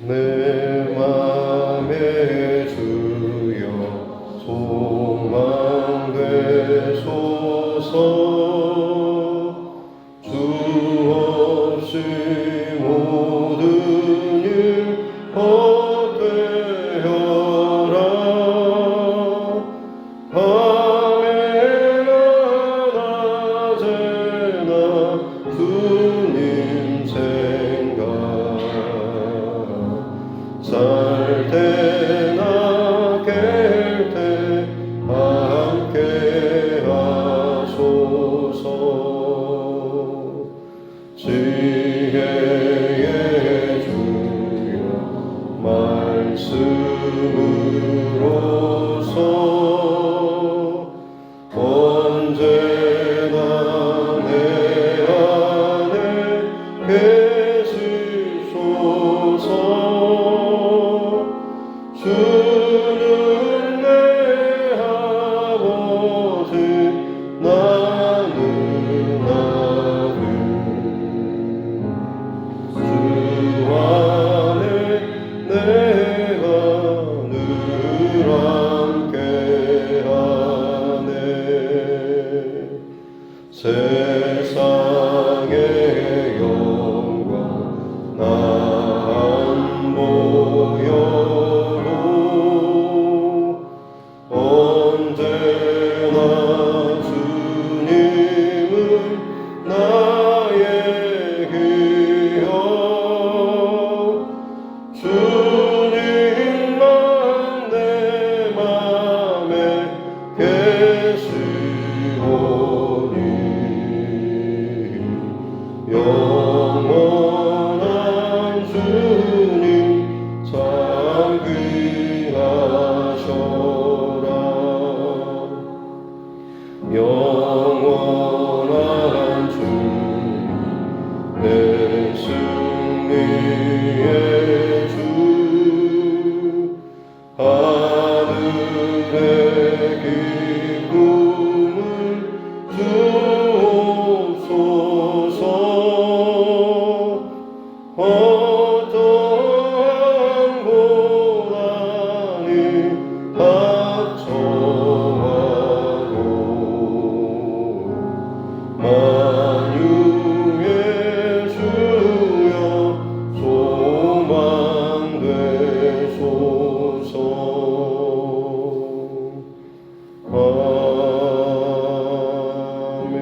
내 맘에 주여 소망되소서. 주 없이 모든 일 헛되어라. 밤에나 낮에나 주님 생각, 잘 때나 깰 때 함께 하소서. 지혜의 주여 말씀으로서 언제나 내 안에 계시소서. 주는 내 아버지 나는 아들. 주 안에 내가 늘 함께하네. 세상의 영광 나 안 보여도 언제나 주님은 나의 기억. 주님만 내 맘에 계시오니 영원한 주님 참 귀하셔라. 영원한 주님 내 승리의 주, 하늘의 기쁨을 주옵소서. 어떠한 고난이 닥쳐와도 만유의 주여 소망되소서. 아멘.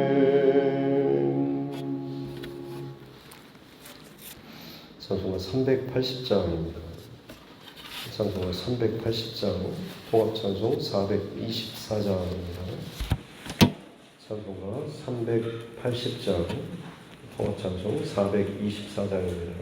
찬송가 380장입니다. 찬송가 380장, 통합찬송 424장입니다. 찬송가 380장, 통합찬송 424장입니다.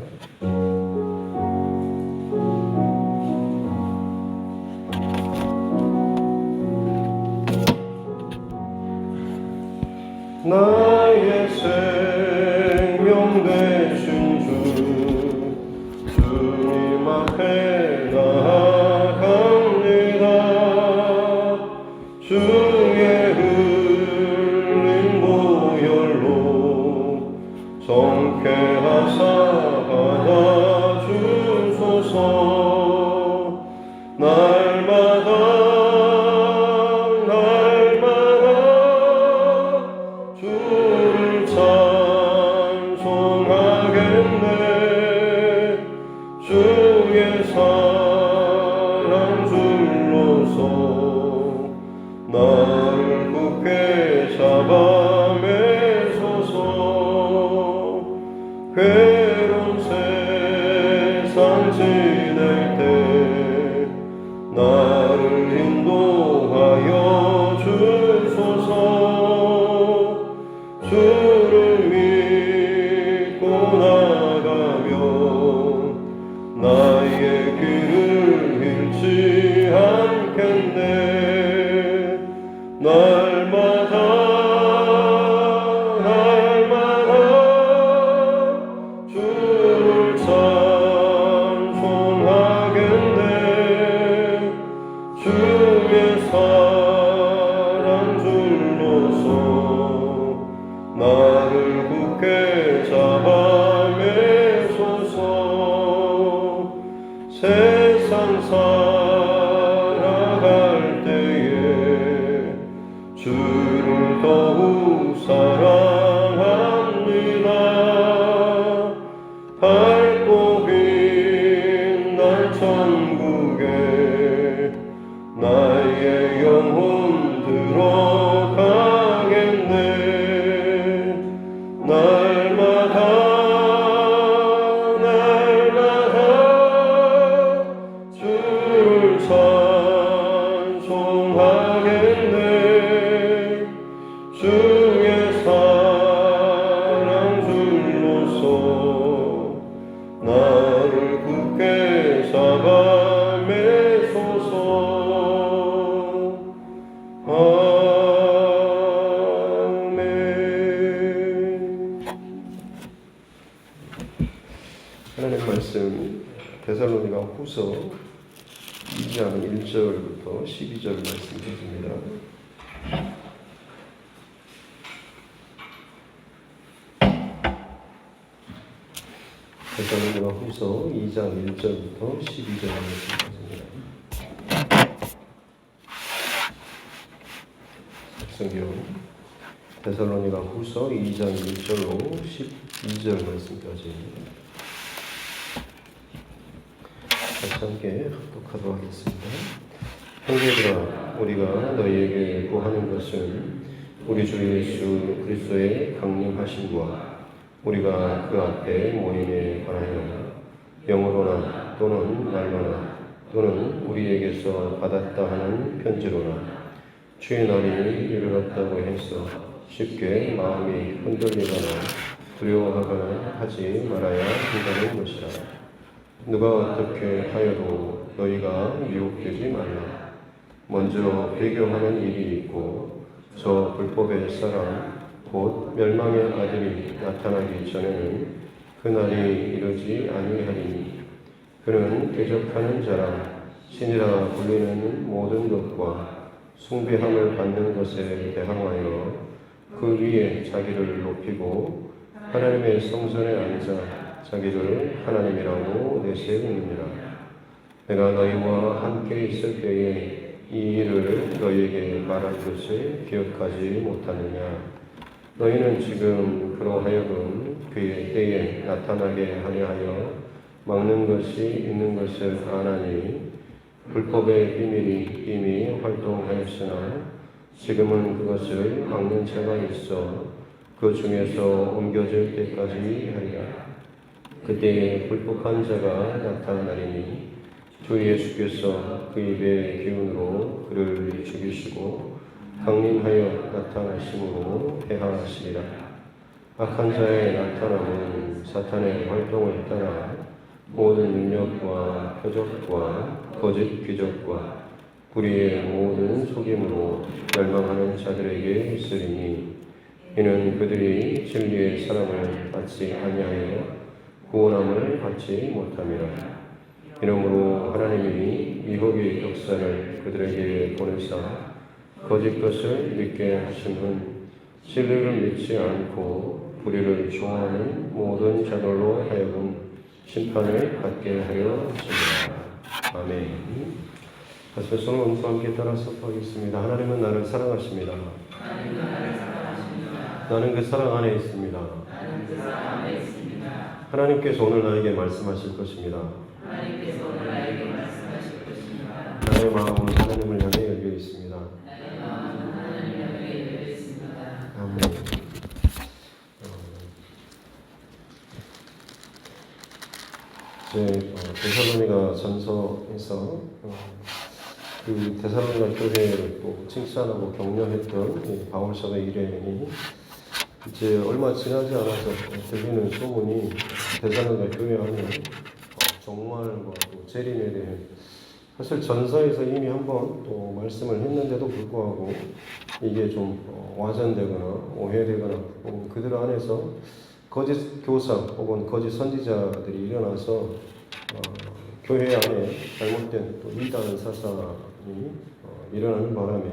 나의 생명 되신 주, 주님 앞에 나아갑니다. 주의 흘린 보혈로 정케하사 받아주소서. 날마다 주를 찬송하겠네. 주의 사랑 줄로서 나를 굳게 잡아매소서. 괴로운 세상 지낼 때 나를 인도하여 주소서. 주를 믿고 나가면 나의 길을 잃지 않겠네. 날마다 주를 찬송하겠네. 주의 사랑 줄로서 굳게 잡아매소서. 세상 살아갈 때에 주를 더욱 사랑합니다. 밝고 빛날 천국에 나의 영혼 들어가겠네. 날마다 주를 찬송하겠네. 주의 사랑 줄로서 나를 굳게 잡아 매소서. 아멘. 하나님 말씀 데살로니가 후서 2장 1절부터 12절 말씀 드립니다. 데살로니가 후서 2장 1절부터 12절 말씀입니다. 성경 데살로니가 후서 2장 1절로 12절 말씀까지 같이 함께 합독하도록 하겠습니다. 형제들아, 우리가 너희에게 구하는 것은 우리 주 예수 그리스도의 강림하심과 우리가 그 앞에 모임에 관하여 영으로나 또는 말로나 또는 우리에게서 받았다 하는 편지로나 주의 날이 이르렀다고 해서 쉽게 마음이 흔들리거나 두려워하거나 하지 말아야 한다는 것이라. 누가 어떻게 하여도 너희가 미혹되지 말라. 먼저 배교하는 일이 있고 저 불법의 사람 곧 멸망의 아들이 나타나기 전에는 그 날이 이르지 아니하리니 그는 대적하는 자라 신이라 불리는 모든 것과 숭배함을 받는 것에 대항하여 그 위에 자기를 높이고 하나님의 성전에 앉아 자기를 하나님이라고 내세우느니라. 내가 너희와 함께 있을 때에 이 일을 너희에게 말할 것을 기억하지 못하느냐. 너희는 지금 그로 하여금 그의 때에 나타나게 하려 하여 막는 것이 있는 것을 아나니 불법의 비밀이 이미 활동하였으나 지금은 그것을 막는 자가 있어 그 중에서 옮겨질 때까지 하리라. 그때에 불법한 자가 나타나리니 주 예수께서 그 입의 기운으로 그를 죽이시고 강림하여 나타나심으로 폐하시리라. 악한 자의 나타남은 사탄의 활동을 따라 모든 능력과 표적과 거짓 기적과 불의의 모든 속임으로 멸망하는 자들에게 있으리니 이는 그들이 진리의 사랑을 받지 아니하여 구원함을 받지 못함이라. 이러므로 하나님이 미혹의 역사를 그들에게 보내사 거짓 것을 믿게 하심은 진리를 믿지 않고 불의를 좋아하는 모든 자들로 하여금 심판을 받게 하려 하십니다. 아멘. 다시 손을 얹고 함께 따라 선포하겠습니다. 하나님은 나를 사랑하십니다. 나는 그 사랑 안에 있습니다. 하나님께서 오늘 나에게 말씀하실 것입니다. 나의 마음은 하나님을 향해 열려 있습니다. 아멘. 데살로니가 전서에서 그 데살로니가 교회를 또 칭찬하고 격려했던 바울서의 일행이 이제 얼마 지나지 않아서 들리는 소문이 데살로니가 교회 안에 종말과 또 재림에 대해 사실 전서에서 이미 한번 또 말씀을 했는데도 불구하고 이게 좀 와전되거나 오해되거나 혹은 그들 안에서 거짓 교사 혹은 거짓 선지자들이 일어나서 교회 안에 잘못된 또 이단 사상이 일어나는 바람에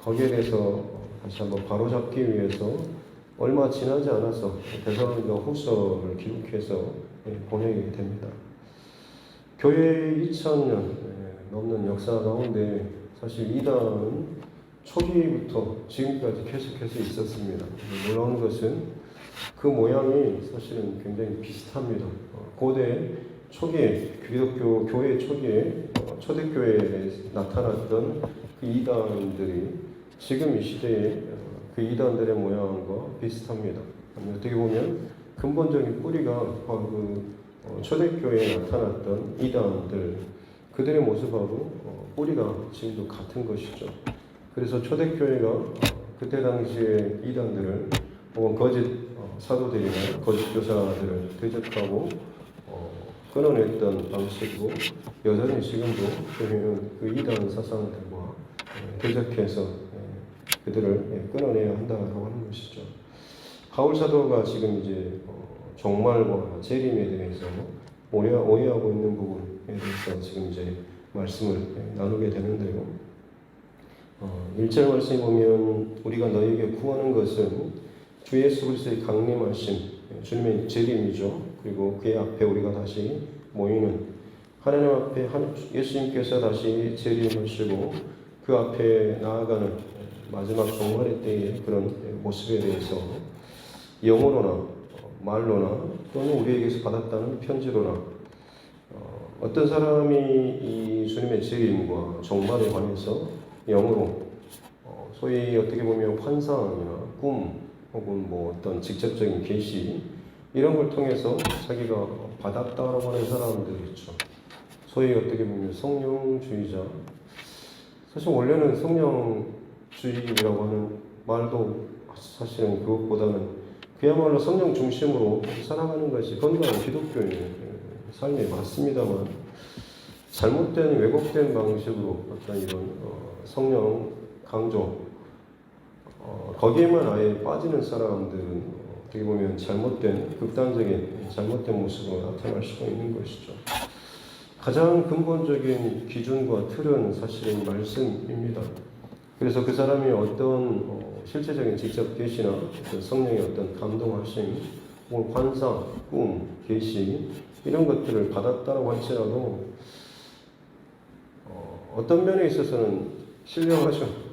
거기에 대해서 다시 한번 바로잡기 위해서 얼마 지나지 않아서 데살로니가 후서를 기록해서 보내게 됩니다. 교회 2000년 넘는 역사 가운데 사실 이단은 초기부터 지금까지 계속해서 있었습니다. 놀라운 것은 그 모양이 사실은 굉장히 비슷합니다. 고대 초기에 기독교 교회 초기에 초대교회에 나타났던 그 이단들이 지금 이 시대에 그 이단들의 모양과 비슷합니다. 어떻게 보면 근본적인 뿌리가 바로 그 초대교회에 나타났던 이단들 그들의 모습하고 뿌리가 지금도 같은 것이죠. 그래서 초대교회가 그때 당시에 이단들을 혹은 거짓 사도들이나 거짓 교사들을 대적하고 끊어냈던 방식으로 여전히 지금도 교회는 그 이단 사상들과 대적해서 그들을 끊어내야 한다고 하는 것이죠. 바울 사도가 지금 이제 종말과 재림에 대해서 오해하고 있는 부분에 대해서 지금 이제 말씀을 나누게 되는데요. 1절 말씀에 보면 우리가 너에게 구하는 것은 주 예수 그리스도의 강림하심, 주님의 재림이죠. 그리고 그의 앞에 우리가 다시 모이는 하나님 앞에 예수님께서 다시 재림하시고 그 앞에 나아가는 마지막 종말의 때의 그런 모습에 대해서 영어로나 말로나 또는 우리에게서 받았다는 편지로나 어떤 사람이 이 주님의 재림과 종말에 관해서 영어로 소위 어떻게 보면 환상이나 꿈 혹은 뭐 어떤 직접적인 계시 이런 걸 통해서 자기가 받았다라고 하는 사람들이 있죠. 소위 어떻게 보면 성령주의자. 사실 원래는 성령주의라고 하는 말도 사실은 그것보다는 그야말로 성령 중심으로 살아가는 것이 건강한 기독교의 삶이 맞습니다만 잘못된 왜곡된 방식으로 어떤 이런 성령 강조 거기에만 아예 빠지는 사람들은 어떻게 보면 잘못된 극단적인 잘못된 모습으로 나타날 수가 있는 것이죠. 가장 근본적인 기준과 틀은 사실은 말씀입니다. 그래서 그 사람이 어떤 실제적인 직접 계시나 어떤 성령의 어떤 감동하심, 혹은 환상, 꿈, 계시 이런 것들을 받았다고 할지라도 어떤 면에 있어서는 신령하죠.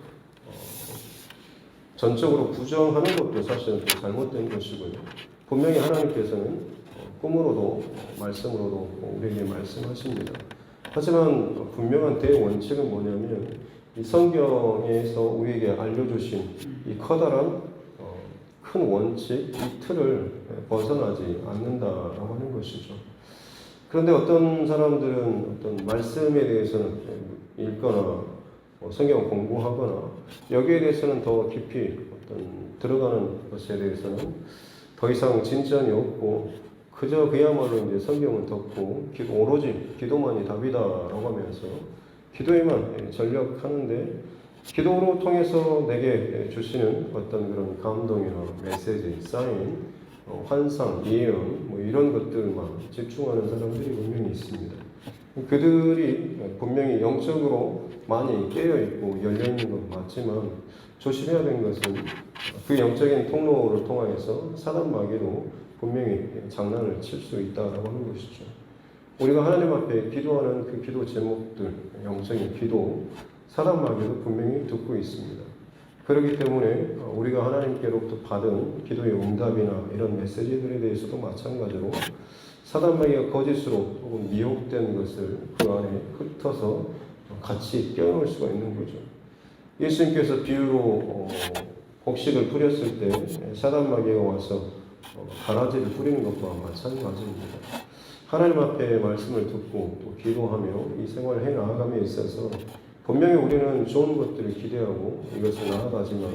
전적으로 부정하는 것도 사실은 잘못된 것이고요. 분명히 하나님께서는 꿈으로도 말씀으로도 우리에게 말씀하십니다. 하지만 분명한 대원칙은 뭐냐면 이 성경에서 우리에게 알려주신 이 커다란 큰 원칙, 이 틀을 벗어나지 않는다라고 하는 것이죠. 그런데 어떤 사람들은 어떤 말씀에 대해서는 읽거나 성경 공부하거나 여기에 대해서는 더 깊이 어떤 들어가는 것에 대해서는 더 이상 진전이 없고 그저 그야말로 이제 성경을 덮고 오로지 기도만이 답이다라고 하면서 기도에만 전력하는데 기도로 통해서 내게 주시는 어떤 그런 감동이나 메시지, 사인, 환상, 예언 뭐 이런 것들만 집중하는 사람들이 분명히 있습니다. 그들이 분명히 영적으로 많이 깨어있고 열려있는 건 맞지만 조심해야 되는 것은 그 영적인 통로를 통해서 사단 마귀로 분명히 장난을 칠 수 있다고 하는 것이죠. 우리가 하나님 앞에 기도하는 그 기도 제목들, 영적인 기도, 사단 마귀도 분명히 듣고 있습니다. 그렇기 때문에 우리가 하나님께로부터 받은 기도의 응답이나 이런 메시지들에 대해서도 마찬가지로 사단 마귀가 거짓으로 혹은 미혹된 것을 그 안에 흩어서 같이 껴넣을 수가 있는 거죠. 예수님께서 비유로 곡식을 뿌렸을 때 사단 마귀가 와서 가라지를 뿌리는 것과 마찬가지입니다. 하나님 앞에 말씀을 듣고 또 기도하며 이 생활을 해 나아감에 있어서 분명히 우리는 좋은 것들을 기대하고 이것을 나아가지만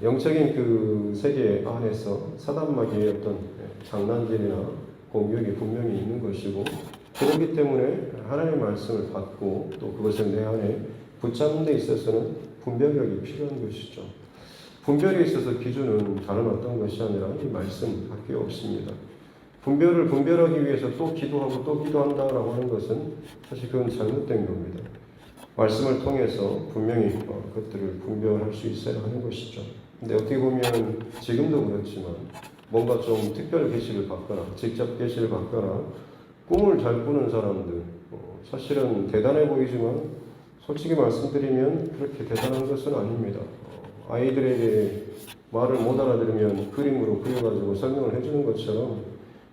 영적인 그 세계 안에서 사단 마귀의 어떤 장난질이나 공격이 분명히 있는 것이고 그렇기 때문에 하나님의 말씀을 받고 또 그것을 내 안에 붙잡는 데 있어서는 분별력이 필요한 것이죠. 분별에 있어서 기준은 다른 어떤 것이 아니라 이 말씀밖에 없습니다. 분별을 분별하기 위해서 또 기도하고 또 기도한다라고 하는 것은 사실 그건 잘못된 겁니다. 말씀을 통해서 분명히 그것들을 분별할 수 있어야 하는 것이죠. 근데 어떻게 보면 지금도 그렇지만 뭔가 좀 특별 계시를 받거나 직접 계시를 받거나 꿈을 잘 꾸는 사람들 사실은 대단해 보이지만 솔직히 말씀드리면 그렇게 대단한 것은 아닙니다. 아이들에게 말을 못 알아들으면 그림으로 그려가지고 설명을 해주는 것처럼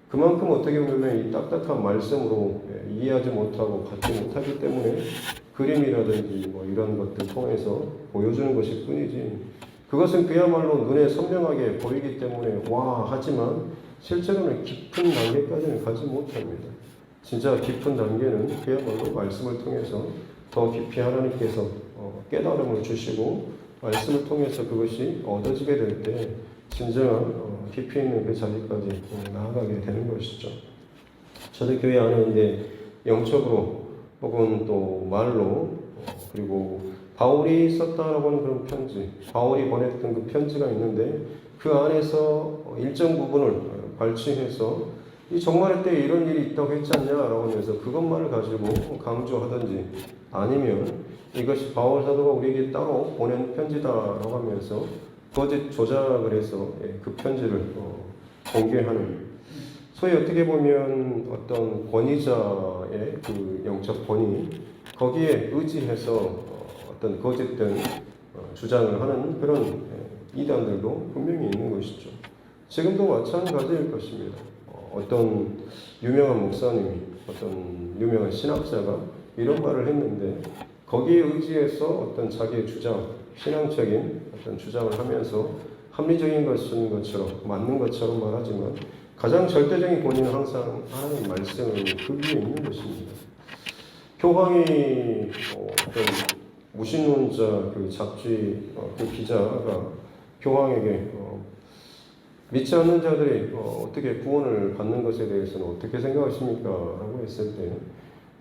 그만큼 어떻게 보면 이 딱딱한 말씀으로 이해하지 못하고 받지 못하기 때문에 그림이라든지 뭐 이런 것들 통해서 보여주는 것일 뿐이지 그것은 그야말로 눈에 선명하게 보이기 때문에 와 하지만 실제로는 깊은 단계까지는 가지 못합니다. 진짜 깊은 단계는 그야말로 말씀을 통해서 더 깊이 하나님께서 깨달음을 주시고 말씀을 통해서 그것이 얻어지게 될 때 진정한 깊이 있는 그 자리까지 나아가게 되는 것이죠. 저도 교회 안에 이제 영적으로 혹은 또 말로 그리고 바울이 썼다라고 하는 그런 편지, 바울이 보냈던 그 편지가 있는데 그 안에서 일정 부분을 발췌해서 이 종말의 때에 이런 일이 있다고 했지 않냐라고 하면서 그것만을 가지고 강조하든지 아니면 이것이 바울 사도가 우리에게 따로 보낸 편지다라고 하면서 거짓 조작을 해서 그 편지를 공개하는 소위 어떻게 보면 어떤 권위자의 그 영적 권위 거기에 의지해서 어떤 거짓된 주장을 하는 그런 이단들도 분명히 있는 것이죠. 지금도 마찬가지일 것입니다. 어떤 유명한 목사님이 어떤 유명한 신학자가 이런 말을 했는데 거기에 의지해서 어떤 자기의 주장, 신앙적인 어떤 주장을 하면서 합리적인 것처럼 맞는 것처럼 말하지만 가장 절대적인 권위는 항상 하나님의 말씀을 그 위에 있는 것입니다. 교황이 어떤 무신론자 그 잡지 그 기자가 교황에게 믿지 않는 자들이 어떻게 구원을 받는 것에 대해서는 어떻게 생각하십니까? 라고 했을 때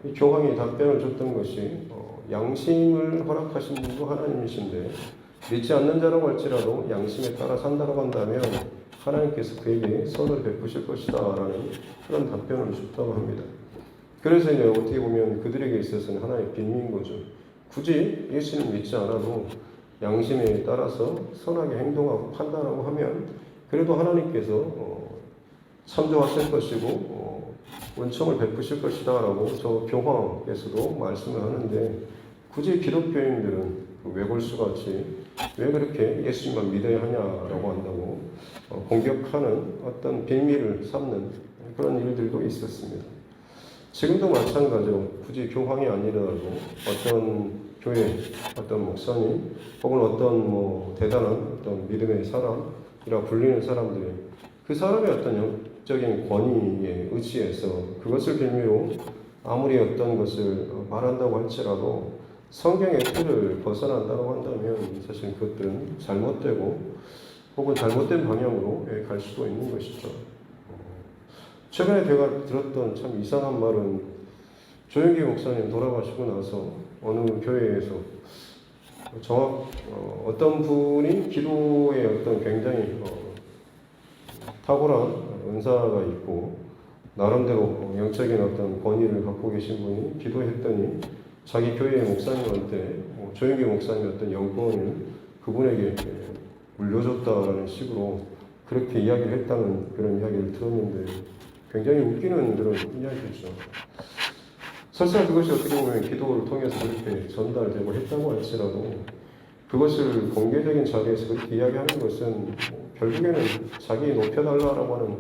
이 교황이 답변을 줬던 것이 양심을 허락하신 분도 하나님이신데 믿지 않는 자라고 할지라도 양심에 따라 산다고 한다면 하나님께서 그에게 선을 베푸실 것이다 라는 그런 답변을 줬다고 합니다. 그래서 이제 어떻게 보면 그들에게 있어서는 하나의 비밀인 거죠. 굳이 예수를 믿지 않아도 양심에 따라서 선하게 행동하고 판단하고 하면 그래도 하나님께서 참조하실 것이고 은총을 베푸실 것이다 라고 저 교황께서도 말씀을 하는데 굳이 기독교인들은 외골수같이 왜 그렇게 예수님만 믿어야 하냐라고 한다고 공격하는 어떤 빌미를 삼는 그런 일들도 있었습니다. 지금도 마찬가지로 굳이 교황이 아니더라도 어떤 교회, 어떤 목사님 혹은 어떤 뭐 대단한 어떤 믿음의 사람이라 불리는 사람들이 그 사람의 어떤 영적인 권위에 의지해서 그것을 빌미로 아무리 어떤 것을 말한다고 할지라도 성경의 틀을 벗어난다고 한다면 사실 그것들은 잘못되고 혹은 잘못된 방향으로 갈 수도 있는 것이죠. 최근에 제가 들었던 참 이상한 말은 조영기 목사님 돌아가시고 나서 어느 교회에서 어떤 분이 기도에 어떤 굉장히 탁월한 은사가 있고 나름대로 영적인 어떤 권위를 갖고 계신 분이 기도했더니 자기 교회의 목사님한테 조영기 목사님의 어떤 영권을 그분에게 물려줬다라는 식으로 그렇게 이야기를 했다는 그런 이야기를 들었는데 굉장히 웃기는 그런 이야기죠. 설사 그것이 어떻게 보면 기도를 통해서 그렇게 전달되고 했다고 할지라도 그것을 공개적인 자리에서 그렇게 이야기하는 것은 결국에는 자기 높여달라고 하는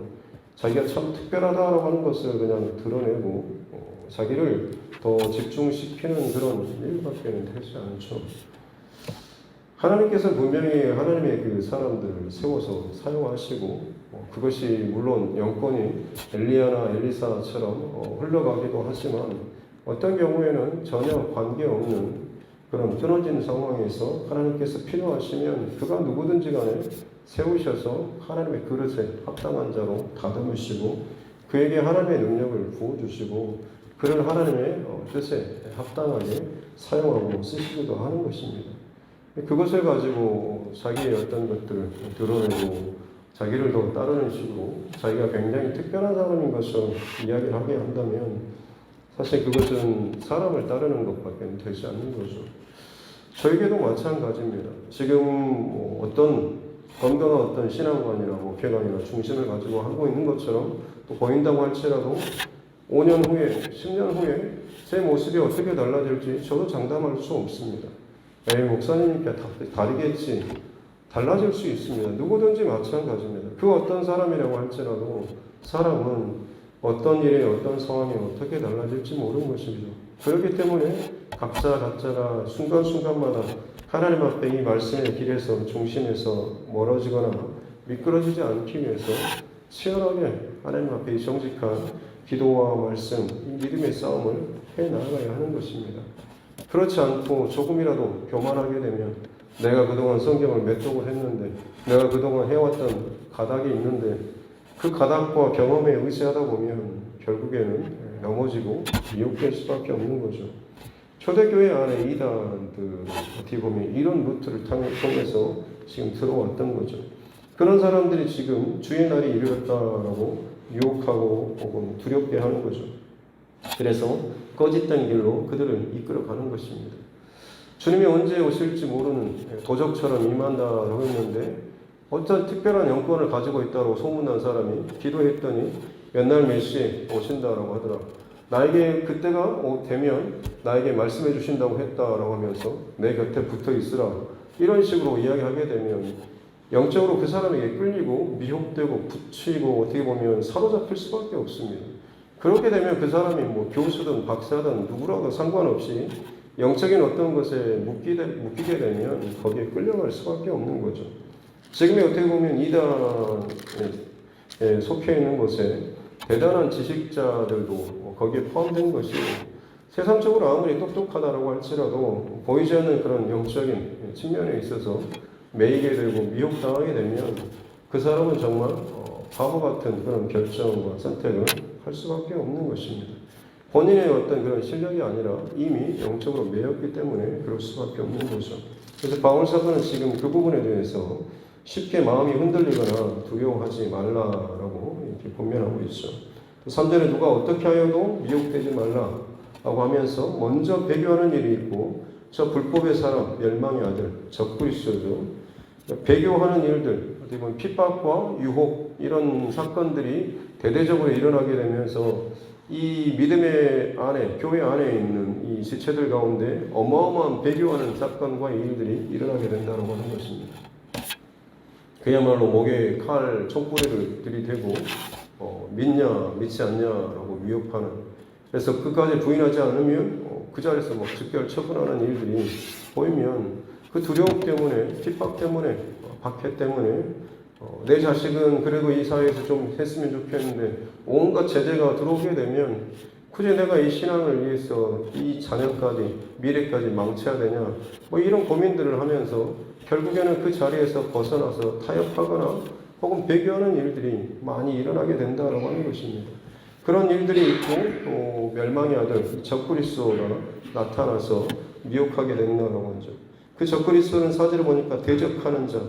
자기가 참 특별하다라고 하는 것을 그냥 드러내고 자기를 더 집중시키는 그런 일밖에는 되지 않죠. 하나님께서 분명히 하나님의 그 사람들을 세워서 사용하시고 그것이 물론 영권이 엘리야나 엘리사처럼 흘러가기도 하지만 어떤 경우에는 전혀 관계없는 그런 끊어진 상황에서 하나님께서 필요하시면 그가 누구든지 간에 세우셔서 하나님의 그릇에 합당한 자로 다듬으시고 그에게 하나님의 능력을 부어주시고 그를 하나님의 뜻에 합당하게 사용하고 쓰시기도 하는 것입니다. 그것을 가지고 자기의 어떤 것들을 드러내고 자기를 더 따르는 식으로 자기가 굉장히 특별한 사람인 것처럼 이야기를 하게 한다면 사실 그것은 사람을 따르는 것밖에 되지 않는 거죠. 저에게도 마찬가지입니다. 지금 어떤 건강한 어떤 신앙관이나 목회관이나 중심을 가지고 하고 있는 것처럼 또 보인다고 할지라도 5년 후에, 10년 후에 제 모습이 어떻게 달라질지 저도 장담할 수 없습니다. 에이, 목사님께 다르겠지. 달라질 수 있습니다. 누구든지 마찬가지입니다. 그 어떤 사람이라고 할지라도 사람은 어떤 일에 어떤 상황이 어떻게 달라질지 모르는 것입니다. 그렇기 때문에 각자가 순간순간마다 하나님 앞에 이 말씀의 길에서 중심에서 멀어지거나 미끄러지지 않기 위해서 치열하게 하나님 앞에 이 정직한 기도와 말씀, 이 믿음의 싸움을 해나가야 하는 것입니다. 그렇지 않고 조금이라도 교만하게 되면 내가 그동안 성경을 몇 독을 했는데, 내가 그동안 해왔던 가닥이 있는데 그 가닥과 경험에 의지하다 보면 결국에는 넘어지고 미혹될 수밖에 없는 거죠. 초대교회 안에 이단들 어떻게 보면 이런 루트를 통해서 지금 들어왔던 거죠. 그런 사람들이 지금 주의 날이 이르렀다라고 유혹하고 혹은 두렵게 하는 거죠. 그래서 거짓된 길로 그들을 이끌어가는 것입니다. 주님이 언제 오실지 모르는 도적처럼 임한다라고 했는데 어떤 특별한 영권을 가지고 있다고 소문난 사람이 기도했더니 옛날 몇 시에 오신다라고 하더라. 나에게 그때가 되면 나에게 말씀해 주신다고 했다라고 하면서 내 곁에 붙어 있으라. 이런 식으로 이야기하게 되면 영적으로 그 사람에게 끌리고 미혹되고 붙이고 어떻게 보면 사로잡힐 수밖에 없습니다. 그렇게 되면 그 사람이 교수든 박사든 누구라도 상관없이 영적인 어떤 것에 묶이게 되면 거기에 끌려갈 수밖에 없는 거죠. 지금이 어떻게 보면 이단에 속해 있는 곳에 대단한 지식자들도 거기에 포함된 것이 세상적으로 아무리 똑똑하다라고 할지라도 보이지 않는 그런 영적인 측면에 있어서 매이게 되고 미혹당하게 되면 그 사람은 정말 바보 같은 그런 결정과 선택을 할 수밖에 없는 것입니다. 본인의 어떤 그런 실력이 아니라 이미 영적으로 매였기 때문에 그럴 수밖에 없는 거죠. 그래서 바울 사도는 지금 그 부분에 대해서 쉽게 마음이 흔들리거나 두려워하지 말라라고 이렇게 권면하고 있죠. 3절에 누가 어떻게 하여도 미혹되지 말라라고 하면서 먼저 배교하는 일이 있고 저 불법의 사람, 멸망의 아들, 적그리스도죠. 배교하는 일들, 어떻게 보면 핍박과 유혹 이런 사건들이 대대적으로 일어나게 되면서 이 믿음의 안에, 교회 안에 있는 이 지체들 가운데 어마어마한 배교하는 사건과 일들이 일어나게 된다고 하는 것입니다. 그야말로 목에 칼, 촛불을 들이대고 믿냐, 믿지 않냐라고 위협하는, 그래서 끝까지 부인하지 않으면 그 자리에서 즉결 처분하는 일들이 보이면 그 두려움 때문에, 핍박 때문에, 박해 때문에 내 자식은 그래도 이 사회에서 좀 했으면 좋겠는데 온갖 제재가 들어오게 되면 굳이 내가 이 신앙을 위해서 이 자녀까지, 미래까지 망쳐야 되냐, 이런 고민들을 하면서 결국에는 그 자리에서 벗어나서 타협하거나 혹은 배교하는 일들이 많이 일어나게 된다라고 하는 것입니다. 그런 일들이 있고 또 멸망의 아들 적그리스도가 나타나서 미혹하게 된다라고 하죠. 그 적그리스도는 사절을 보니까 대적하는 자,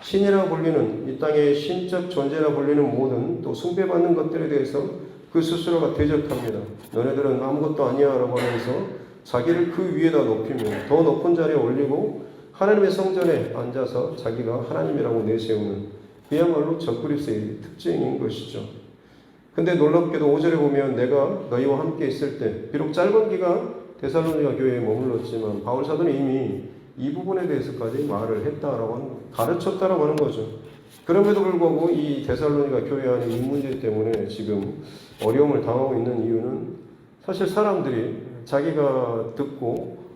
신이라 불리는 이 땅의 신적 존재라 불리는 모든 또 숭배받는 것들에 대해서 그 스스로가 대적합니다. 너네들은 아무것도 아니야 라고 하면서 자기를 그 위에다 높이며 더 높은 자리에 올리고 하나님의 성전에 앉아서 자기가 하나님이라고 내세우는 그야말로 적그리스도의 특징인 것이죠. 근데 놀랍게도 5절에 보면 내가 너희와 함께 있을 때 비록 짧은 기간 데살로니가 교회에 머물렀지만 바울 사도는 이미 이 부분에 대해서까지 말을 했다라고 하는, 가르쳤다라고 하는 거죠. 그럼에도 불구하고 이 데살로니가 교회 안에 이 문제 때문에 지금 어려움을 당하고 있는 이유는 사실 사람들이 자기가 듣고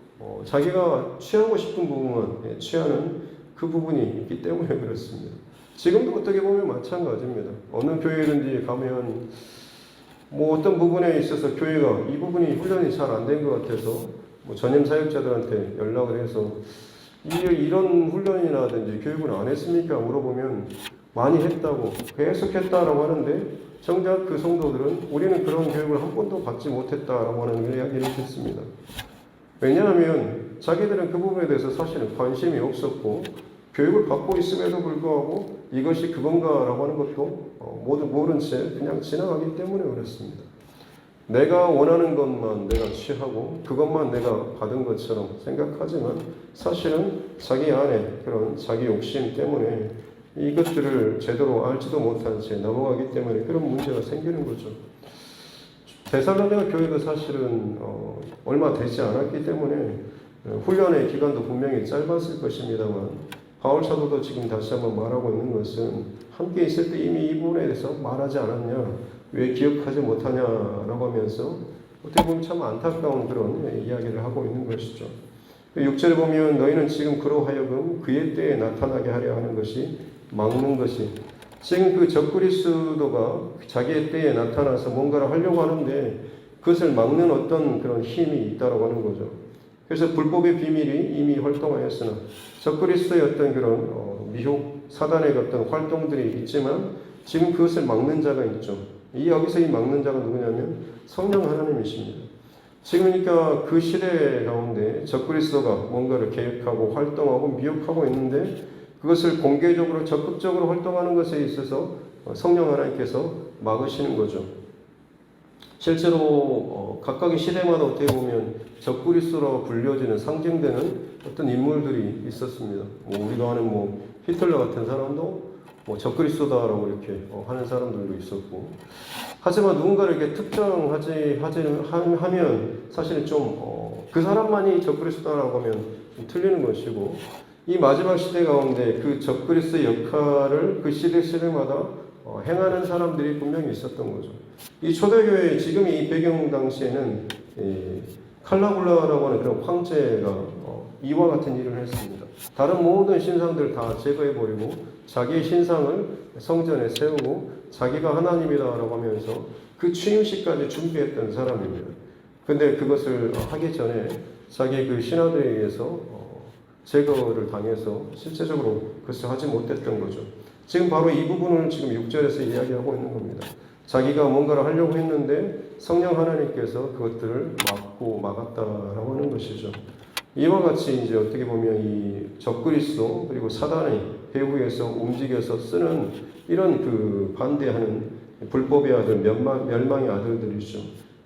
자기가 취하고 싶은 부분만 취하는 그 부분이 있기 때문에 그렇습니다. 지금도 어떻게 보면 마찬가지입니다. 어느 교회든지 가면 어떤 부분에 있어서 교회가 이 부분이 훈련이 잘 안 된 것 같아서 전임 사역자들한테 연락을 해서 이런 훈련이라든지 교육을 안 했습니까? 물어보면 많이 했다고, 계속 했다라고 하는데 정작 그 성도들은 우리는 그런 교육을 한 번도 받지 못했다라고 하는 이야기를 했습니다. 왜냐하면 자기들은 그 부분에 대해서 사실은 관심이 없었고 교육을 받고 있음에도 불구하고 이것이 그건가라고 하는 것도 모른 채 그냥 지나가기 때문에 그렇습니다. 내가 원하는 것만 내가 취하고 그것만 내가 받은 것처럼 생각하지만 사실은 자기 안에 그런 자기 욕심 때문에 이것들을 제대로 알지도 못한 채 넘어가기 때문에 그런 문제가 생기는 거죠. 데살로니가 교회도 사실은 얼마 되지 않았기 때문에 훈련의 기간도 분명히 짧았을 것입니다만 바울 사도도 지금 다시 한번 말하고 있는 것은 함께 있을 때 이미 이 부분에 대해서 말하지 않았냐, 왜 기억하지 못하냐라고 하면서 어떻게 보면 참 안타까운 그런 이야기를 하고 있는 것이죠. 6절에 보면 너희는 지금 그로 하여금 그의 때에 나타나게 하려 하는 것이 막는 것이, 지금 그 적그리스도가 자기의 때에 나타나서 뭔가를 하려고 하는데 그것을 막는 어떤 그런 힘이 있다고 하는 거죠. 그래서 불법의 비밀이 이미 활동하였으나 적그리스도의 어떤 그런 미혹, 사단의 어떤 활동들이 있지만 지금 그것을 막는 자가 있죠. 여기서 이 막는 자가 누구냐면 성령 하나님이십니다. 지금 그러니까 그 시대 가운데 적그리스도가 뭔가를 계획하고 활동하고 미혹하고 있는데 그것을 공개적으로 적극적으로 활동하는 것에 있어서 성령 하나님께서 막으시는 거죠. 실제로 각각의 시대마다 어떻게 보면 적그리스도라고 불려지는 상징되는 어떤 인물들이 있었습니다. 우리가 아는 히틀러 같은 사람도 적그리스도다라고 이렇게 하는 사람들도 있었고, 하지만 누군가를 이렇게 하면 사실은 좀 그 사람만이 적그리스도라고 하면 좀 틀리는 것이고, 이 마지막 시대 가운데 그 적그리스도의 역할을 그 시대마다 행하는 사람들이 분명히 있었던 거죠. 이 초대교회 지금 이 배경 당시에는 칼라굴라라고 하는 그런 황제가 이와 같은 일을 했습니다. 다른 모든 신상들 다 제거해버리고 자기의 신상을 성전에 세우고 자기가 하나님이다라고 하면서 그 취임식까지 준비했던 사람입니다. 근데 그것을 하기 전에 자기 그 신하들에 의해서 제거를 당해서 실제적으로 그것을 하지 못했던 거죠. 지금 바로 이 부분을 지금 6절에서 이야기하고 있는 겁니다. 자기가 뭔가를 하려고 했는데 성령 하나님께서 그것들을 막았다라고 하는 것이죠. 이와 같이 이제 어떻게 보면 이 적그리스도 그리고 사단의 배후에서 움직여서 쓰는 이런 그 반대하는 불법의 아들, 멸망의 아들들이죠.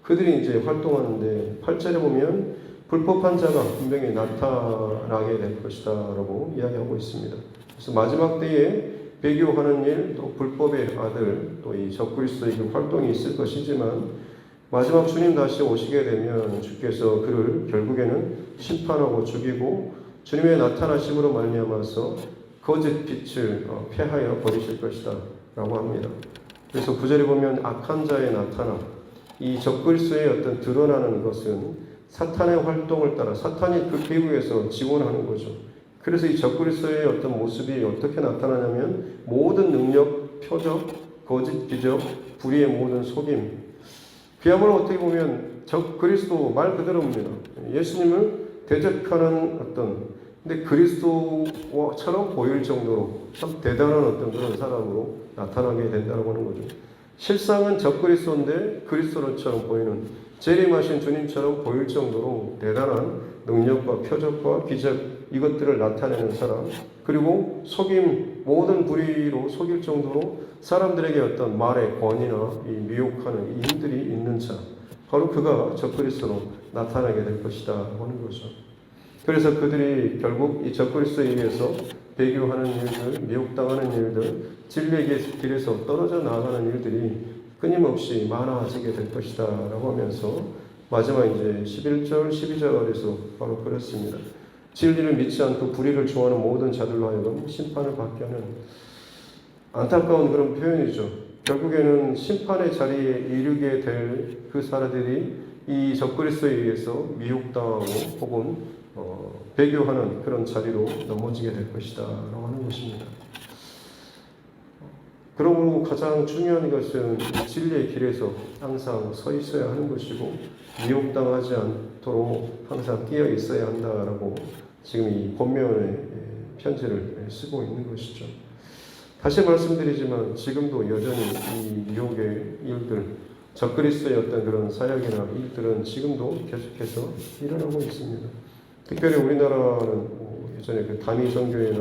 그들이 이제 활동하는데 8절에 보면 불법한 자가 분명히 나타나게 될 것이다 라고 이야기하고 있습니다. 그래서 마지막 때에 배교하는 일, 또 불법의 아들, 또 이 적그리스도의 그 활동이 있을 것이지만 마지막 주님 다시 오시게 되면 주께서 그를 결국에는 심판하고 죽이고 주님의 나타나심으로 말미암아서 거짓 빛을 폐하여 버리실 것이다 라고 합니다. 그래서 9절에 보면 악한 자의 나타남, 이 적그리스도의 어떤 드러나는 것은 사탄의 활동을 따라 사탄이 그 배후에서 지원하는 거죠. 그래서 이 적그리스도의 어떤 모습이 어떻게 나타나냐면 모든 능력, 표적, 거짓 기적, 불의의 모든 속임, 그야말로 어떻게 보면 적그리스도 말 그대로입니다. 예수님을 대적하는 근데 그리스도처럼 보일 정도로 참 대단한 어떤 그런 사람으로 나타나게 된다고 하는 거죠. 실상은 적그리스도인데 그리스도처럼 보이는, 재림하신 주님처럼 보일 정도로 대단한 능력과 표적과 기적, 이것들을 나타내는 사람, 그리고 속임, 모든 불의로 속일 정도로 사람들에게 어떤 말의 권위나 이 미혹하는 이 힘들이 있는 자, 바로 그가 적그리스도로 나타나게 될 것이다 하는 거죠. 그래서 그들이 결국 이 적그리스도에 의해서 배교하는 일들, 미혹당하는 일들, 진리의 길에서 떨어져 나가는 일들이 끊임없이 많아지게 될 것이다 라고 하면서 마지막 이제 11절, 12절에서 바로 그렇습니다. 진리를 믿지 않고 불의를 좋아하는 모든 자들로 하여금 심판을 받게 하는, 안타까운 그런 표현이죠. 결국에는 심판의 자리에 이르게 될 그 사람들이 이 적그리스도에 의해서 미혹당하고 혹은 배교하는 그런 자리로 넘어지게 될 것이다 라고 하는 것입니다. 그러므로 가장 중요한 것은 진리의 길에서 항상 서 있어야 하는 것이고 미혹당하지 않도록 항상 끼어 있어야 한다라고 지금 이 본면의 편지를 쓰고 있는 것이죠. 다시 말씀드리지만 지금도 여전히 이 미혹의 일들, 적그리스도의 어떤 그런 사역이나 일들은 지금도 계속해서 일어나고 있습니다. 특별히 우리나라는 예전에 그 다미성교회나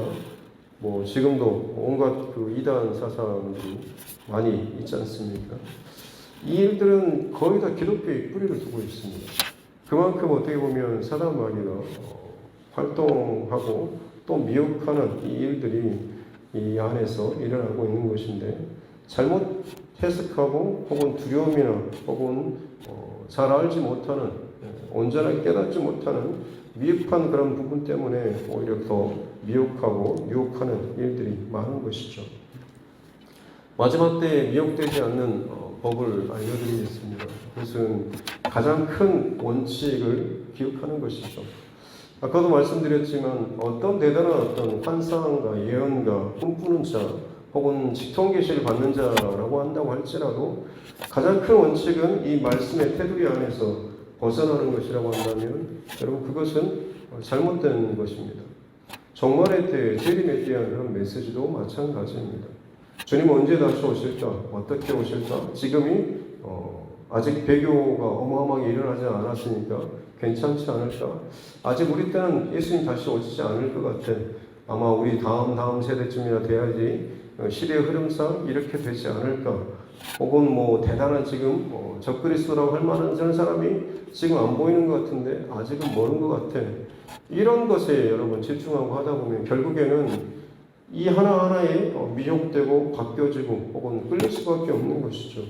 지금도 온갖 그 이단 사상들이 많이 있지 않습니까? 이 일들은 거의 다 기독교의 뿌리를 두고 있습니다. 그만큼 어떻게 보면 사단 마귀가 활동하고 또 미혹하는 이 일들이 이 안에서 일어나고 있는 것인데 잘못 해석하고 혹은 두려움이나 혹은 잘 알지 못하는 온전하게 깨닫지 못하는 미흡한 그런 부분 때문에 오히려 더 미혹하고 유혹하는 일들이 많은 것이죠. 마지막 때에 미혹되지 않는 법을 알려드리겠습니다. 그것은 가장 큰 원칙을 기억하는 것이죠. 아까도 말씀드렸지만 어떤 대단한 어떤 환상과 예언과 꿈꾸는 자 혹은 직통계시를 받는 자라고 한다고 할지라도 가장 큰 원칙은 이 말씀의 테두리 안에서 벗어나는 것이라고 한다면 여러분 그것은 잘못된 것입니다. 종말의 때 재림에 대한 그런 메시지도 마찬가지입니다. 주님 언제 다시 오실까? 어떻게 오실까? 지금이 아직 배교가 어마어마하게 일어나지 않았으니까 괜찮지 않을까? 아직 우리 때는 예수님 다시 오시지 않을 것 같아. 아마 우리 다음 세대쯤이나 돼야지 시대의 흐름상 이렇게 되지 않을까? 혹은 뭐 대단한 지금 적그리스도라고 할 만한 그런 사람이 지금 안 보이는 것 같은데 아직은 모르는 것 같아. 이런 것에 여러분 집중하고 하다 보면 결국에는 이 하나하나에 미혹되고 바뀌어지고 혹은 끌릴 수밖에 없는 것이죠.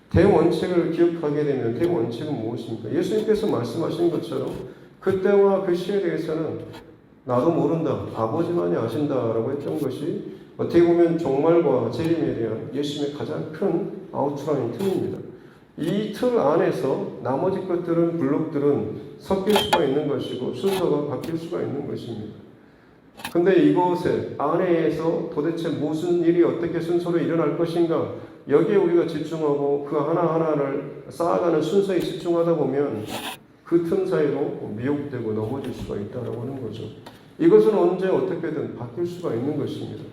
대원칙을 기억하게 되면 대원칙은 무엇입니까? 예수님께서 말씀하신 것처럼 그때와 그 시에 대해서는 나도 모른다, 아버지만이 아신다라고 했던 것이 어떻게 보면 종말과 재림에 대한 예수님의 가장 큰 아웃라인 틀입니다. 이 틀 안에서 나머지 것들은 블록들은 섞일 수가 있는 것이고 순서가 바뀔 수가 있는 것입니다. 근데 이곳에 안에서 도대체 무슨 일이 어떻게 순서로 일어날 것인가 여기에 우리가 집중하고 그 하나하나를 쌓아가는 순서에 집중하다 보면 그 틈 사이로 미혹되고 넘어질 수가 있다고 하는 거죠. 이것은 언제 어떻게든 바뀔 수가 있는 것입니다.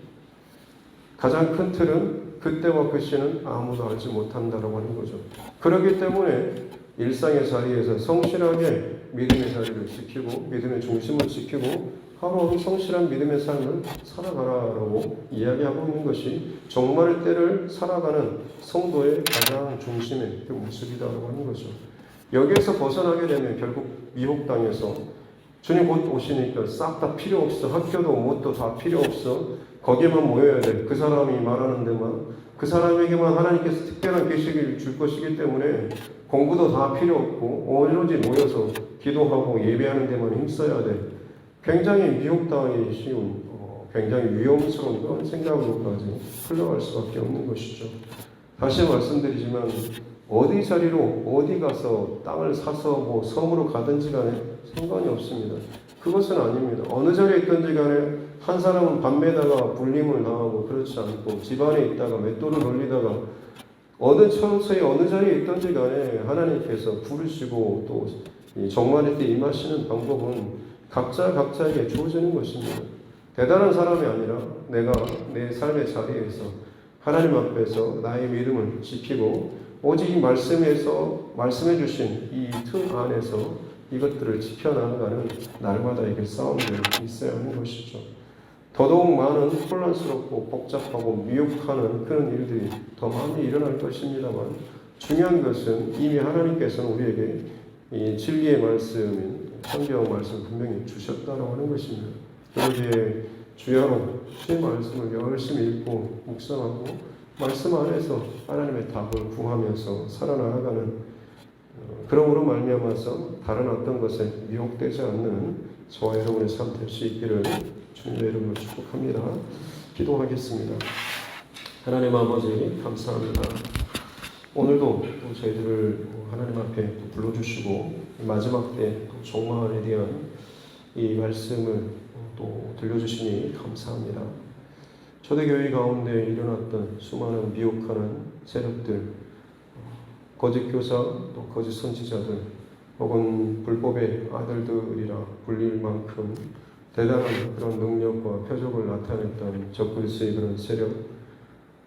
가장 큰 틀은 그때와 그 시는 아무도 알지 못한다라고 하는 거죠. 그렇기 때문에 일상의 자리에서 성실하게 믿음의 자리를 지키고 믿음의 중심을 지키고 하루하루 성실한 믿음의 삶을 살아가라라고 이야기하고 있는 것이 종말의 때를 살아가는 성도의 가장 중심의 그 모습이다라고 하는 거죠. 여기에서 벗어나게 되면 결국 미혹당해서 주님 곧 오시니까 싹 다 필요 없어. 학교도 뭣도 다 필요 없어. 거기에만 모여야 돼. 그 사람이 말하는 데만. 그 사람에게만 하나님께서 특별한 계시를 줄 것이기 때문에 공부도 다 필요 없고 오로지 모여서 기도하고 예배하는 데만 힘써야 돼. 굉장히 미혹당하기 쉬운 굉장히 위험스러운 그런 생각으로까지 흘러갈 수밖에 없는 것이죠. 다시 말씀드리지만 어디 자리로 어디 가서 땅을 사서 뭐 섬으로 가든지 간에 상관이 없습니다. 그것은 아닙니다. 어느 자리에 있든지 간에 한 사람은 밤매다가 불림을 당하고 그렇지 않고 집안에 있다가 맷돌을 돌리다가 어느 처소에 어느 자리에 있든지 간에 하나님께서 부르시고 또 종말의 때 임하시는 방법은 각자에게 주어지는 것입니다. 대단한 사람이 아니라 내가 내 삶의 자리에서 하나님 앞에서 나의 믿음을 지키고 오직 이 말씀에서 말씀해 주신 이 틀 안에서 이것들을 지켜나가는 날마다의 싸움들이 있어야 하는 것이죠. 더더욱 많은 혼란스럽고 복잡하고 미혹하는 그런 일들이 더 많이 일어날 것입니다만 중요한 것은 이미 하나님께서는 우리에게 이 진리의 말씀인 성경 말씀 분명히 주셨다고 하는 것입니다. 그러기에 주야로 주의 말씀을 열심히 읽고 묵상하고 말씀 안에서 하나님의 답을 구하면서 살아나가는 그러므로 말미암아서 다른 어떤 것에 미혹되지 않는 저와 여러분의 삶 될 수 있기를 주님의 이름으로 축복합니다. 기도하겠습니다. 하나님 아버지 감사합니다. 오늘도 또 저희들을 하나님 앞에 불러주시고 마지막 때 종말에 대한 이 말씀을 또 들려주시니 감사합니다. 초대교회 가운데 일어났던 수많은 미혹하는 세력들, 거짓 교사, 또 거짓 선지자들, 혹은 불법의 아들들이라 불릴 만큼 대단한 그런 능력과 표적을 나타냈던 적그리스도의 그런 세력,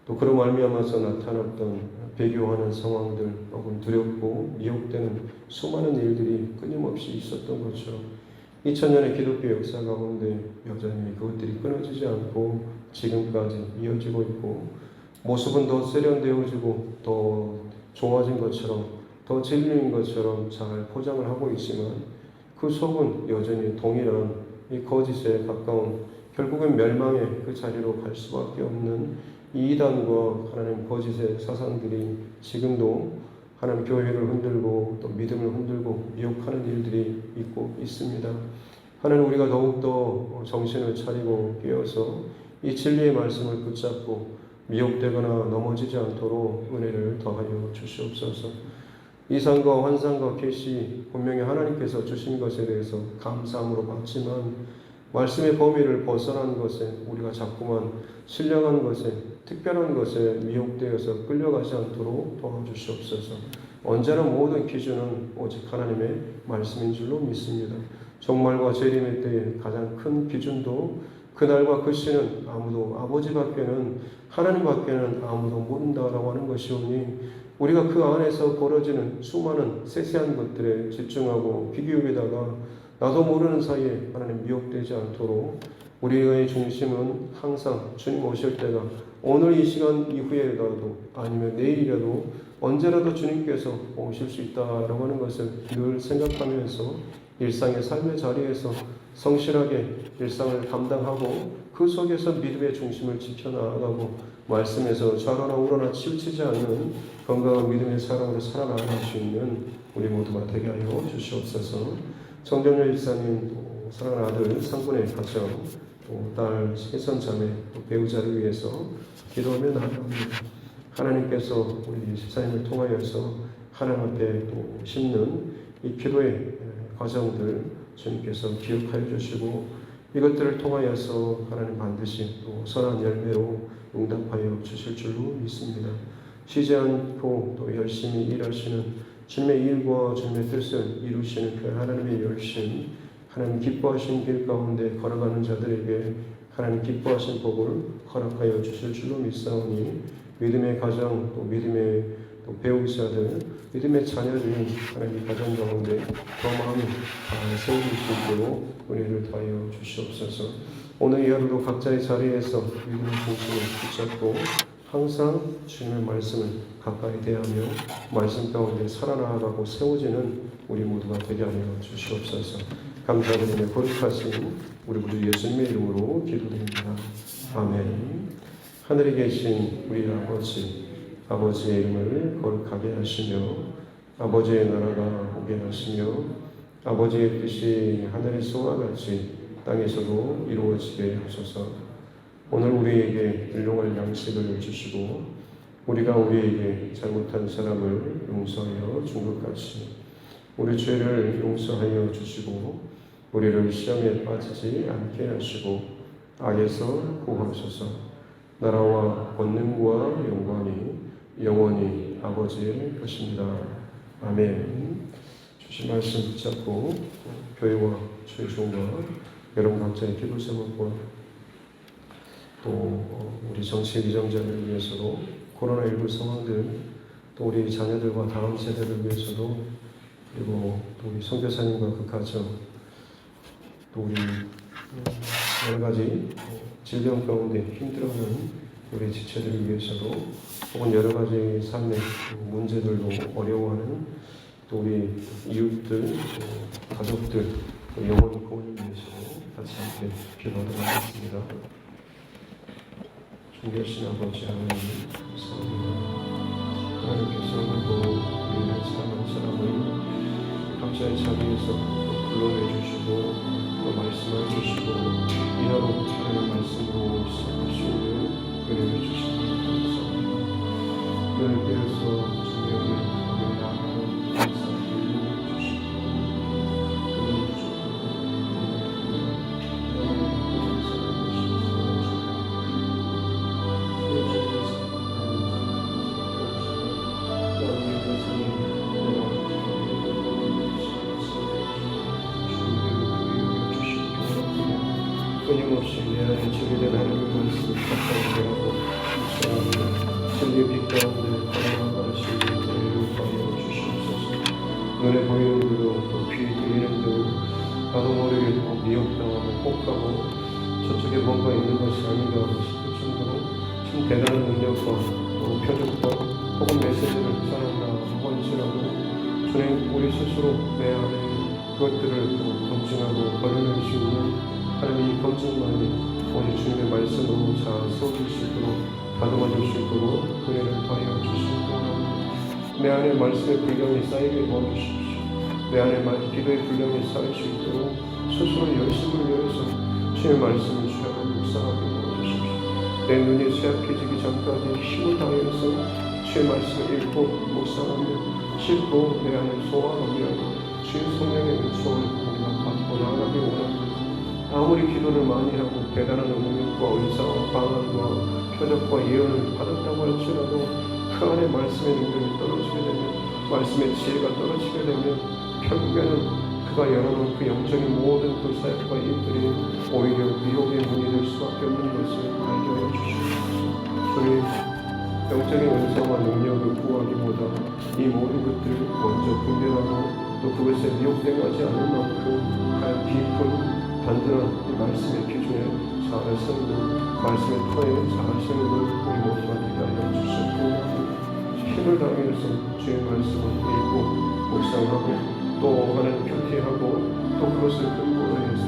또 그로 말미암아서 나타났던 배교하는 상황들, 혹은 두렵고 미혹되는 수많은 일들이 끊임없이 있었던 것처럼 2000년의 기독교 역사 가운데 여전히 그것들이 끊어지지 않고 지금까지 이어지고 있고 모습은 더 세련되어지고 더 좋아진 것처럼 더 진리인 것처럼 잘 포장을 하고 있지만 그 속은 여전히 동일한 이 거짓에 가까운 결국은 멸망의 그 자리로 갈 수밖에 없는 이 이단과 하나님 거짓의 사상들이 지금도 하나님 교회를 흔들고 또 믿음을 흔들고 미혹하는 일들이 있고 있습니다. 하나님 우리가 더욱더 정신을 차리고 깨어서 이 진리의 말씀을 붙잡고 미혹되거나 넘어지지 않도록 은혜를 더하여 주시옵소서. 이상과 환상과 계시 분명히 하나님께서 주신 것에 대해서 감사함으로 받지만 말씀의 범위를 벗어난 것에 우리가 자꾸만 신령한 것에 특별한 것에 미혹되어서 끌려가지 않도록 도와주시옵소서. 언제나 모든 기준은 오직 하나님의 말씀인 줄로 믿습니다. 종말과 재림의 때에 가장 큰 기준도 그날과 그 시는 아무도 아버지밖에는 하나님밖에는 아무도 모른다라고 하는 것이오니 우리가 그 안에서 벌어지는 수많은 세세한 것들에 집중하고 귀 기울이다가 나도 모르는 사이에 하나님 미혹되지 않도록 우리의 중심은 항상 주님 오실 때가 오늘 이 시간 이후에라도 아니면 내일이라도 언제라도 주님께서 오실 수 있다라고 하는 것을 늘 생각하면서 일상의 삶의 자리에서 성실하게 일상을 감당하고 그 속에서 믿음의 중심을 지켜나가고 말씀에서 좌로나 우로나 치우치지 않는 건강한 믿음의 사람으로 살아나갈 수 있는 우리 모두가 되게 하여 주시옵소서. 정정열 집사님, 사랑하는 아들 상군의 가정, 딸 혜선 자매, 배우자를 위해서 기도하며 나아갑니다. 하나님께서 우리 집사님을 통하여서 하나님 앞에 또 심는 이 기도의 과정들 주님께서 기억하여 주시고 이것들을 통하여서 하나님 반드시 또 선한 열매로 응답하여 주실 줄로 믿습니다. 쉬지 않고 또 열심히 일하시는 주님의 일과 주님의 뜻을 이루시는 그 하나님의 열심, 하나님 기뻐하신 길 가운데 걸어가는 자들에게 하나님 기뻐하신 복을 허락하여 주실 줄로 믿사오니 믿음의 가정 또 믿음의 또 배우자들 믿음의 자녀들이 하나님 가정 가운데 더 마음이 세워질 수 있도록 은혜를 더하여 주시옵소서. 오늘 이 하루도 각자의 자리에서 믿음의 중심을 붙잡고 항상 주님의 말씀을 가까이 대하며 말씀 가운데 살아나가고 세워지는 우리 모두가 되게 하여 주시옵소서. 감사드리며 거룩하신 우리 구주 예수님의 이름으로 기도드립니다. 아멘. 하늘에 계신 우리 아버지의 이름을 거룩하게 하시며 아버지의 나라가 오게 하시며 아버지의 뜻이 하늘에서와 같이 땅에서도 이루어지게 하소서. 오늘 우리에게 일용할 양식을 주시고 우리가 우리에게 잘못한 사람을 용서하여 준 것 같이 우리 죄를 용서하여 주시고 우리를 시험에 빠지지 않게 하시고 악에서 구하소서. 나라와 권능과 영광이 영원히 아버지의 것입니다. 아멘. 주신 말씀 붙잡고 교회와 주의 종과 여러분 각자의 기도 제목과 또 우리 정치 위정자를 위해서도 코로나19 상황들 또 우리 자녀들과 다음 세대를 위해서도 그리고 또 우리 선교사님과 그 가정 또 우리 여러 가지 질병 가운데 힘들어하는 우리 지체들을 위해서도 혹은 여러 가지 삶의 문제들로 어려워하는 또 우리 이웃들, 또 가족들, 또 영혼 구원을 위해서도 같이 함께 기도하도록 하겠습니다. 존귀하신 아버지 하나님 감사합니다. 하나님께서 오늘도 우리의 사랑하는 사람을 각자의 자리에서 불러내 주시고 또 말씀해 주시고 이 하루 하나님의 말씀으로 시작할 수 있는 은혜를 주시니 감사합니다. 눈을 떼어서 주의 은혜를 나아가는 감사를 주시고 그는 끊임없이 내 안에 주기된 하나님의 말씀을 가까이 하고 묵상합니다. 진리의 빛 가운데 걸어나가시는 은혜를 더하여 주시옵소서. 눈에 보이는 대로 또 귀에 들리는 대로 나도 모르게 또 미혹당하고 혹하고 저쪽에 뭔가 있는 것이 아닌가 싶을 정도로 참 대단한 능력과 또 표적과 혹은 메시지를 전한다 할지라도 주님 우리 스스로 내 안에 그것들을 또 검증하고 걸어낼 수 있는 하나님의 검증만이 오직 주님의 말씀으로 잘 세워질 수 있도록 다듬어질 수 있도록 은혜를 더하여 주시기 원합니다. 내 안에 말씀의 분량이 쌓이게 도와주십시오. 내 안에 기도의 분량이 쌓일 수 있도록 스스로 열심을 위해서 주의 말씀을 주야로 묵상하게 도와주십시오. 내 눈이 쇠약해지기 전까지 힘을 다해서 주의 말씀을 읽고 묵상하며 씹고 내 안에 소화하며 주의 성령의 은총을 우리가 받고 나아가기 원합니다. 아무리 기도를 많이 하고 대단한 능력과 의사와 방언과 표적과 예언을 받았다고 할지라도 그 안에 말씀의 능력이 떨어지게 되면 말씀의 지혜가 떨어지게 되면 결국에는 그가 열어놓은 그 영적인 모든 그 사역과 일들이 오히려 미혹의 문이 될 수밖에 없는 것을 알게 하여 주시옵소서. 주님, 영적인 은사와 능력을 구하기보다 이 모든 것들을 먼저 분별하고 또 그것에 미혹되지 않을 만큼 하얀 깊은 단단한 이 말씀의 기준에 잘 서는 말씀의 터에 잘 서는 우리 모두가 되게 하여 주시옵소서. 힘을 다해서 주의 말씀을 읽고 묵상하고 또 하나님 표기하고 또 그것을 근거로 해서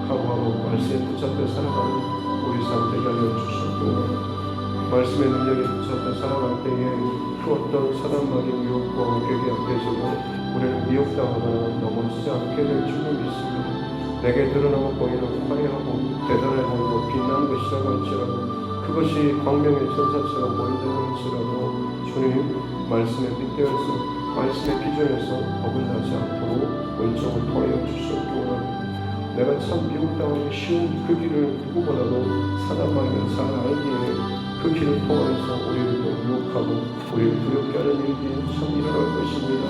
하루하루 말씀에 붙잡혀 살아가는 우리 삶 되게 하여 주시옵소서. 말씀의 능력에 붙잡혀 살아갈 때에 그 어떤 사단마귀 유혹과 괴계 앞에서도 우리는 미혹당하거나 넘어지지 않게 될 줄을 믿습니다. 내게 드러나고 보이는 화려하고 대단해 보이고 빛나는 것이라고 할지라도 그것이 광명의 천사처럼 보인다고 할지라도 주님 말씀에 빗대어서 말씀의 기준에서 어긋나지 않도록 은총을 더하여 주시옵기 원합니다. 내가 참 미혹당하기 쉬운 그 길을 누구보다도 사단마귀가 잘 알기에 그 길을 통해서 우리를 또 유혹하고 우리를 두렵게 하는 일이 참 일어날 것입니다.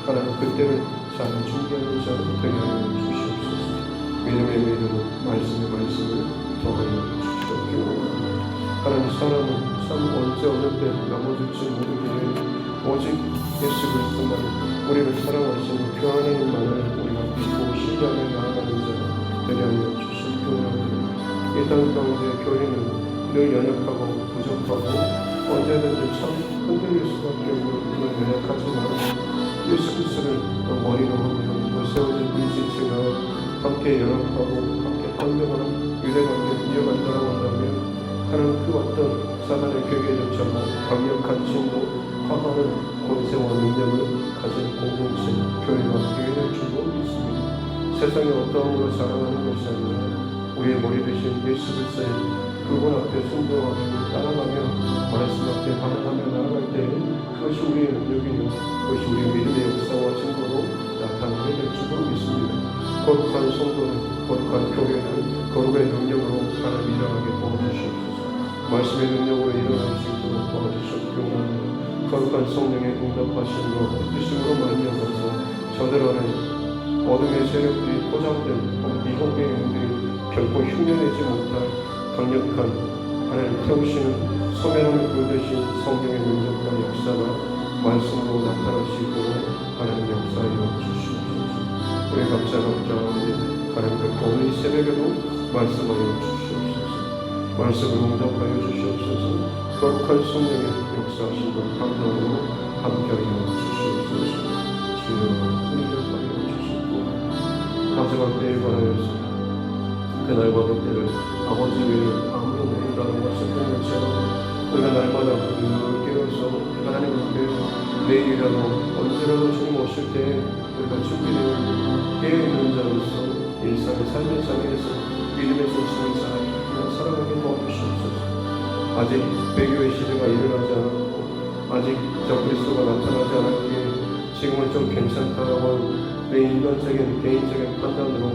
하나님 그때를 잘 준비하는 자 되게 하여 주시옵소서. 믿음의 믿음으로 말씀을 더하여 주시옵기 원합니다. 하나님 사람은 참 언제 어느 때 넘어질지 모르기에 오직 예수 그리스도만 우리를 사랑하시는 그 하나님만을 우리가 믿고 신뢰하며 나아가는 자 되게 하여 주시옵기 원합니다. 이 땅 가운데 교회는 늘 연약하고 부족하고 언제든지 참 흔들릴 수밖에 없는 그런 연약하지만 예수 그리스도를 머리로 하며 세워진 이 지체가 함께 연합하고 함께 건강한 유대관계를 이어간다고 한다면 하나님 그 어떤 사단의 괴계조차도 강력한 진도 화가는 권세와 능력을 가진 공동체 교회가 되게 될 줄로 믿습니다. 세상에 어떠한 것을 자랑하는 것이 아니라 우리의 머리 되신 예수 그리스도의 그분 앞에 순종하며 따라가며 말씀 앞에 반응하며 나아갈 때 그것이 우리의 능력이요 그것이 우리의 믿음의 역사와 증거로 나타나게 될 줄로 믿습니다. 거룩한 성도는 거룩한 교회는 거룩의 능력으로 하나님 일어나게 도와주시옵소서. 말씀의 능력으로 일어날 수 있도록 도와주시옵기 원합니다. 거룩한 성령의 응답하심으로 뜻심으로 말미암아서 저들 안에 어둠의 세력들이 포장된 미혹의 영들이 결코 흉내내지 못할 강력한 하나님 태우시는 소멸함을 보여주신 성령의 능력과 역사가 말씀으로 나타날 수 있도록 하나님 역사하여 주시옵소서. 우리 각자 하나님 오늘 이 새벽에도 말씀하여 주시옵소서. 말씀으로 응답하여 주시옵소서. 거룩한 성령의 역사하신 것 감동으로 함께하여 주시옵소서. 주여 우리를 하여 주시고 마지막 때에 관하여서 그날과 그때를 아버지 외에 아무도 모른다는 것을 보는 것처럼 우리가 날마다 늘 깨어서 하나님 앞에 내일이라도 언제라도 주님 오실 때에 우리가 준비되어 깨어있는 자로서 일상의 삶의 자리에서 믿음의 중심을 잘 살아가게 도와주시옵소서. 아직 배교의 시대가 일어나지 않았고 아직 저 그리스도가 나타나지 않았기에 지금은 좀 괜찮다고 하는 내 인간적인 개인적인 판단으로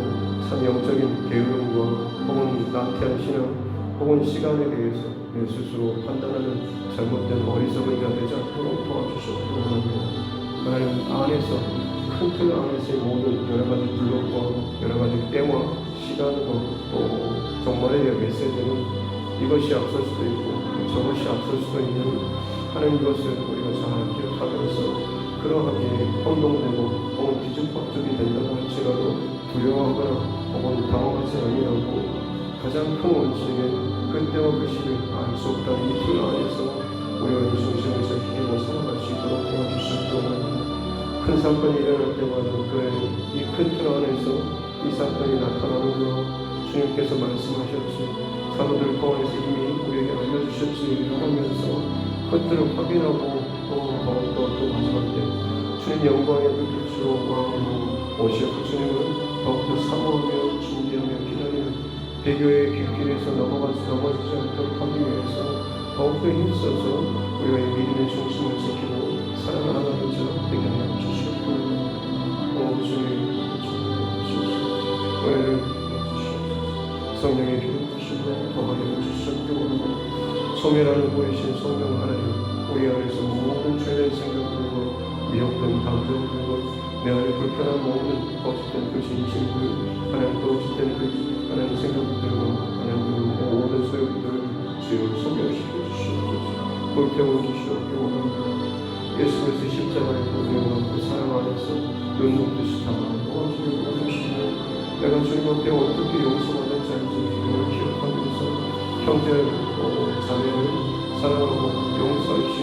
참 영적인 게으름과 혹은 나태한 신앙 혹은 시간에 대해서 내 스스로 판단하는 잘못된 어리석은이가 되지 않도록 도와주시옵기 원합니다. 하나님 안에서 큰 틀 안에서의 모든 여러 가지 블록과 여러 가지 때와 시간과 또 정말의 메시지는 이것이 앞설 수도 있고 저것이 앞설 수도 있는 하는 것을 우리가 잘 기억하면서 그러하게 혼동되고 혹은 뒤죽박죽이 된다고 할지라도 두려워하거나 혹은 당황하지 아니하고 가장 큰 원칙은 그때와 그 시를 알 수 없다는 이 틀 안에서 우리가 이 중심을 지키고 살아갈 수 있도록 도와주시옵기 원합니다. 큰 사건이 일어날 때마다 그의 이 큰 틀 안에서 이 사건이 나타나는 것 주님께서 말씀하셨지 사도들 통해서 이미 우리에게 알려주셨지 하면서 그것들을 확인하고 또 마지막 때 주님 영광의 빛으로 왕으로 오시고 주님은 더욱더 사모하며 준비하며 기다리는 배교의 길길에서 넘어지지 않도록 하기 위해서 더욱더 힘써서 우리가 이 믿음의 중심을 지키고 사랑하는 자 되게 하여 주시옵고 주님 오늘 성령의 기름 부시고 더하여 주시옵고 소멸하는 보이신 성령 하나님 우리 안에서 모든 죄된 생각들과 미혹된 감정들과 내 안에 불편한 모든 거짓된 그 진심들 하나님 거짓된 그 하나님 생각들과 하나님 모든 소욕들을 주여 소멸시켜 주시옵소서 불태워 주시옵고 원합니다. 예수 그리스도의 십자가의 고생과 그 사랑 안에서 눈높듯이 다가와 주여 오시고 내가 주님 앞에 어떻게 용서받은 자인지 그걸 기억하면서 형제 자매를 사랑하고 용서하시고